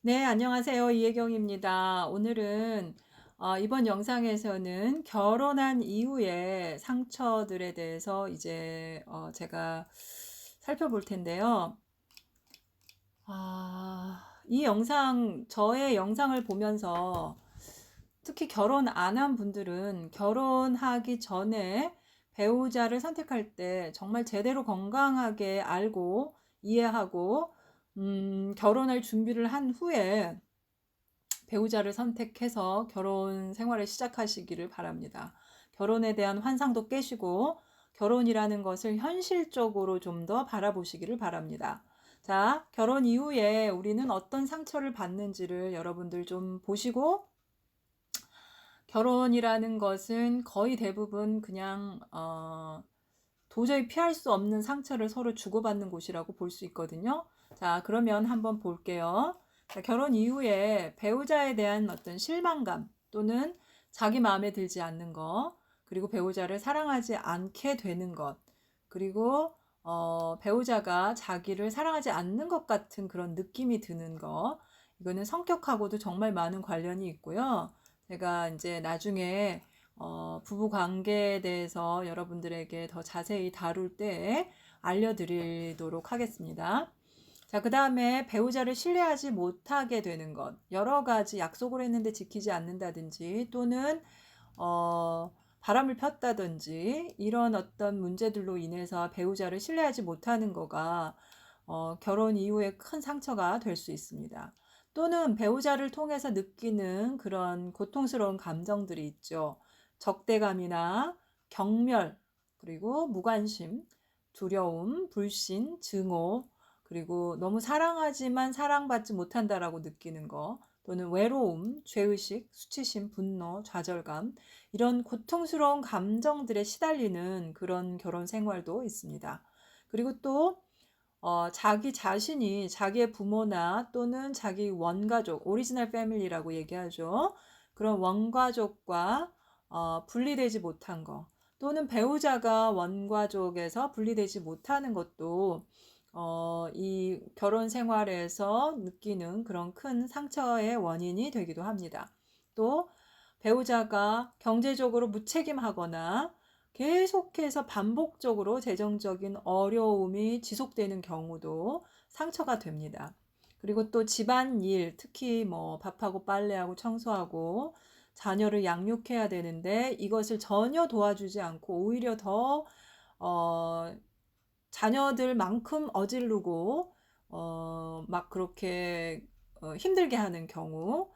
네, 안녕하세요. 이혜경입니다. 오늘은 이번 영상에서는 결혼한 이후의 상처들에 대해서 이제 제가 살펴볼 텐데요. 이 영상, 저의 영상을 보면서 특히 결혼 안 한 분들은 결혼하기 전에 배우자를 선택할 때 정말 제대로 건강하게 알고 이해하고 결혼할 준비를 한 후에 배우자를 선택해서 결혼 생활을 시작하시기를 바랍니다. 결혼에 대한 환상도 깨시고 결혼이라는 것을 현실적으로 좀 더 바라보시기를 바랍니다. 자, 결혼 이후에 우리는 어떤 상처를 받는지를 여러분들 좀 보시고, 결혼이라는 것은 거의 대부분 그냥 도저히 피할 수 없는 상처를 서로 주고받는 곳이라고 볼 수 있거든요. 자, 그러면 한번 볼게요. 자, 결혼 이후에 배우자에 대한 어떤 실망감 또는 자기 마음에 들지 않는 것, 그리고 배우자를 사랑하지 않게 되는 것, 그리고 배우자가 자기를 사랑하지 않는 것 같은 그런 느낌이 드는 것, 이거는 성격하고도 정말 많은 관련이 있고요. 제가 이제 나중에 부부 관계에 대해서 여러분들에게 더 자세히 다룰 때 알려드리도록 하겠습니다. 자, 그 다음에 배우자를 신뢰하지 못하게 되는 것. 여러 가지 약속을 했는데 지키지 않는다든지 또는 바람을 폈다든지 이런 어떤 문제들로 인해서 배우자를 신뢰하지 못하는 거가 결혼 이후에 큰 상처가 될 수 있습니다. 또는 배우자를 통해서 느끼는 그런 고통스러운 감정들이 있죠. 적대감이나 경멸, 그리고 무관심, 두려움, 불신, 증오, 그리고 너무 사랑하지만 사랑받지 못한다라고 느끼는 거, 또는 외로움, 죄의식, 수치심, 분노, 좌절감, 이런 고통스러운 감정들에 시달리는 그런 결혼 생활도 있습니다. 그리고 또 자기 자신이 자기의 부모나 또는 자기 원가족, 오리지널 패밀리라고 얘기하죠. 그런 원가족과 분리되지 못한 거, 또는 배우자가 원가족에서 분리되지 못하는 것도 이 결혼 생활에서 느끼는 그런 큰 상처의 원인이 되기도 합니다. 또 배우자가 경제적으로 무책임하거나 계속해서 반복적으로 재정적인 어려움이 지속되는 경우도 상처가 됩니다. 그리고 또 집안일, 특히 뭐 밥하고 빨래하고 청소하고 자녀를 양육해야 되는데 이것을 전혀 도와주지 않고 오히려 더 어, 자녀들만큼 어지르고 막 그렇게 힘들게 하는 경우,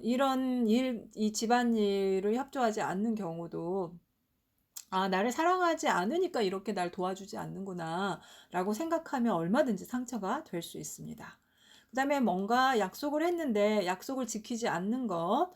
이런 일, 이 집안일을 협조하지 않는 경우도 나를 사랑하지 않으니까 이렇게 날 도와주지 않는구나 라고 생각하면 얼마든지 상처가 될 수 있습니다. 그 다음에 뭔가 약속을 했는데 약속을 지키지 않는 것,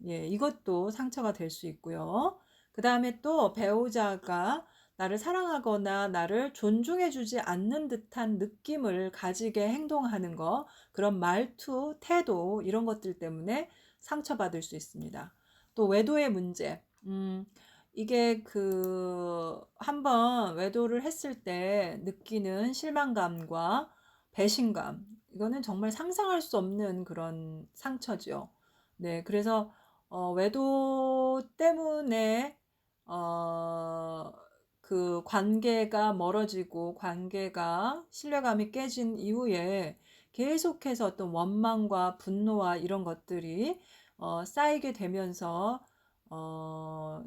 예, 이것도 상처가 될 수 있고요. 그 다음에 또 배우자가 나를 사랑하거나 나를 존중해주지 않는 듯한 느낌을 가지게 행동하는 것, 그런 말투, 태도, 이런 것들 때문에 상처받을 수 있습니다. 또 외도의 문제, 이게 한번 외도를 했을 때 느끼는 실망감과 배신감, 이거는 정말 상상할 수 없는 그런 상처죠. 네, 그래서 외도 때문에 어, 그 관계가 멀어지고 관계가 신뢰감이 깨진 이후에 계속해서 어떤 원망과 분노와 이런 것들이 쌓이게 되면서 어,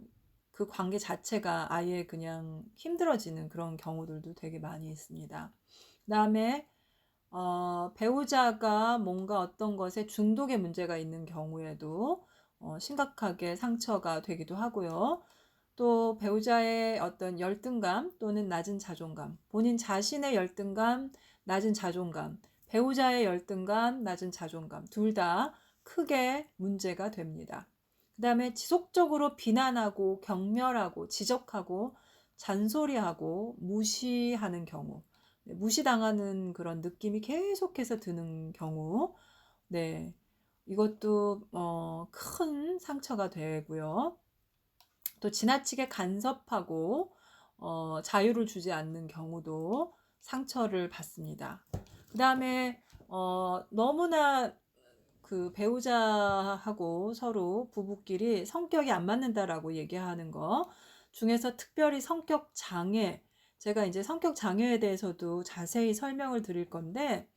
그 관계 자체가 아예 그냥 힘들어지는 그런 경우들도 되게 많이 있습니다. 그다음에 배우자가 뭔가 어떤 것에 중독의 문제가 있는 경우에도 심각하게 상처가 되기도 하고요. 또 배우자의 어떤 열등감 또는 낮은 자존감, 본인 자신의 열등감, 낮은 자존감, 배우자의 열등감, 낮은 자존감, 둘 다 크게 문제가 됩니다. 그 다음에 지속적으로 비난하고 경멸하고 지적하고 잔소리하고 무시하는 경우, 무시당하는 그런 느낌이 계속해서 드는 경우, 네, 이것도 큰 상처가 되고요. 또 지나치게 간섭하고 자유를 주지 않는 경우도 상처를 받습니다. 그 다음에 너무나 그 배우자하고 서로 부부끼리 성격이 안 맞는다라고 얘기하는 거 중에서 특별히 성격 장애, 제가 이제 성격 장애에 대해서도 자세히 설명을 드릴 건데,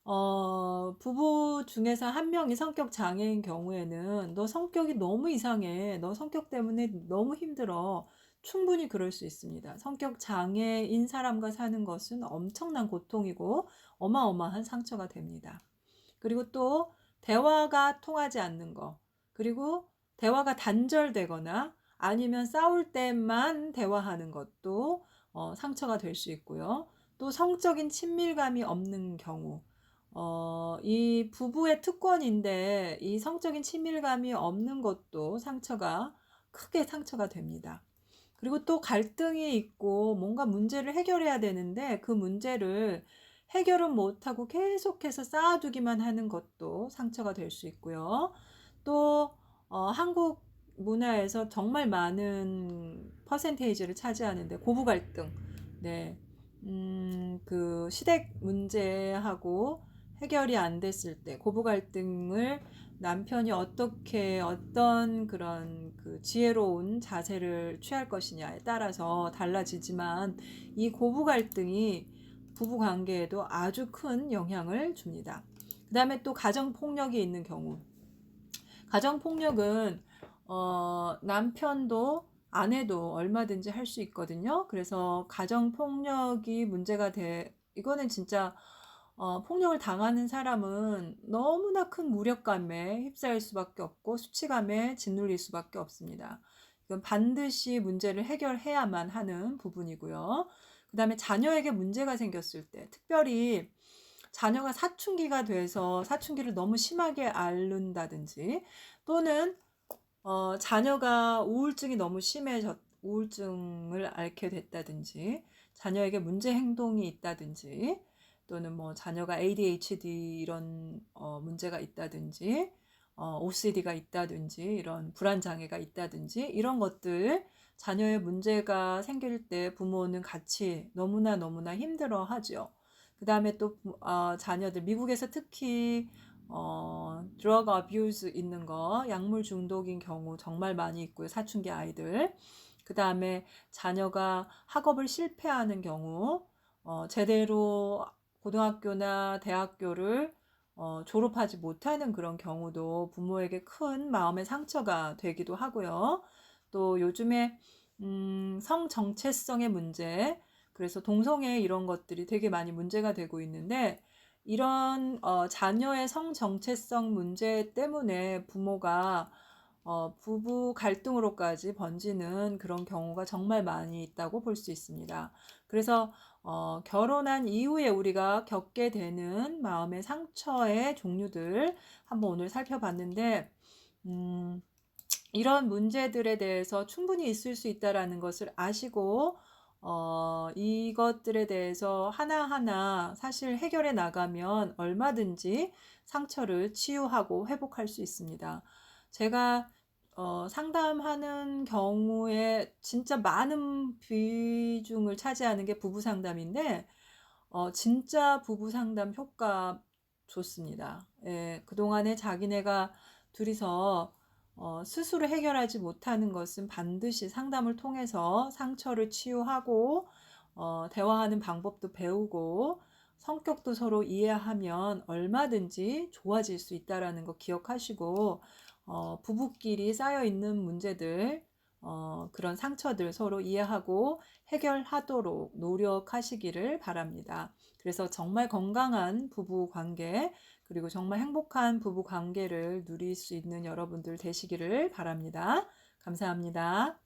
부부 중에서 한 명이 성격 장애인 경우에는 너 성격이 너무 이상해. 너 성격 때문에 너무 힘들어. 충분히 그럴 수 있습니다. 성격 장애인 사람과 사는 것은 엄청난 고통이고 어마어마한 상처가 됩니다. 그리고 또 대화가 통하지 않는 거, 그리고 대화가 단절되거나 아니면 싸울 때만 대화하는 것도 상처가 될 수 있고요. 또 성적인 친밀감이 없는 경우, 이 부부의 특권인데 이 성적인 친밀감이 없는 것도 크게 상처가 됩니다. 그리고 또 갈등이 있고 뭔가 문제를 해결해야 되는데 그 문제를 해결은 못하고 계속해서 쌓아두기만 하는 것도 상처가 될 수 있고요. 또 한국 문화에서 정말 많은 퍼센테이지를 차지하는데 고부 갈등, 네, 그 시댁 문제하고 해결이 안 됐을 때 고부 갈등을 남편이 어떤 그런 그 지혜로운 자세를 취할 것이냐에 따라서 달라지지만 이 고부 갈등이 부부 관계에도 아주 큰 영향을 줍니다. 그 다음에 또 가정폭력이 있는 경우, 가정폭력은 남편도 아내도 얼마든지 할 수 있거든요. 그래서 가정폭력이 이거는 진짜 폭력을 당하는 사람은 너무나 큰 무력감에 휩싸일 수밖에 없고 수치감에 짓눌릴 수밖에 없습니다. 이건 반드시 문제를 해결해야만 하는 부분이고요. 그 다음에 자녀에게 문제가 생겼을 때, 특별히 자녀가 사춘기가 돼서 사춘기를 너무 심하게 앓는다든지, 또는 자녀가 우울증이 너무 우울증을 앓게 됐다든지, 자녀에게 문제 행동이 있다든지, 또는 뭐 자녀가 ADHD 이런 문제가 있다든지, OCD가 있다든지, 이런 불안 장애가 있다든지, 이런 것들, 자녀의 문제가 생길 때 부모는 같이 너무나 힘들어 하죠. 그 다음에 또 자녀들, 미국에서 특히 drug abuse 있는 거, 약물 중독인 경우 정말 많이 있고요. 사춘기 아이들. 그 다음에 자녀가 학업을 실패하는 경우, 제대로 고등학교나 대학교를 졸업하지 못하는 그런 경우도 부모에게 큰 마음의 상처가 되기도 하고요. 또 요즘에 성 정체성의 문제, 그래서 동성애 이런 것들이 되게 많이 문제가 되고 있는데, 이런 자녀의 성 정체성 문제 때문에 부모가 부부 갈등으로까지 번지는 그런 경우가 정말 많이 있다고 볼 수 있습니다. 그래서 결혼한 이후에 우리가 겪게 되는 마음의 상처의 종류들 한번 오늘 살펴봤는데, 이런 문제들에 대해서 충분히 있을 수 있다라는 것을 아시고 이것들에 대해서 하나하나 사실 해결해 나가면 얼마든지 상처를 치유하고 회복할 수 있습니다. 제가 상담하는 경우에 진짜 많은 비중을 차지하는 게 부부 상담인데, 진짜 부부 상담 효과 좋습니다. 예, 그동안에 자기네가 둘이서 스스로 해결하지 못하는 것은 반드시 상담을 통해서 상처를 치유하고 대화하는 방법도 배우고 성격도 서로 이해하면 얼마든지 좋아질 수 있다는 거 기억하시고, 부부끼리 쌓여있는 문제들, 그런 상처들 서로 이해하고 해결하도록 노력하시기를 바랍니다. 그래서 정말 건강한 부부 관계, 그리고 정말 행복한 부부 관계를 누릴 수 있는 여러분들 되시기를 바랍니다. 감사합니다.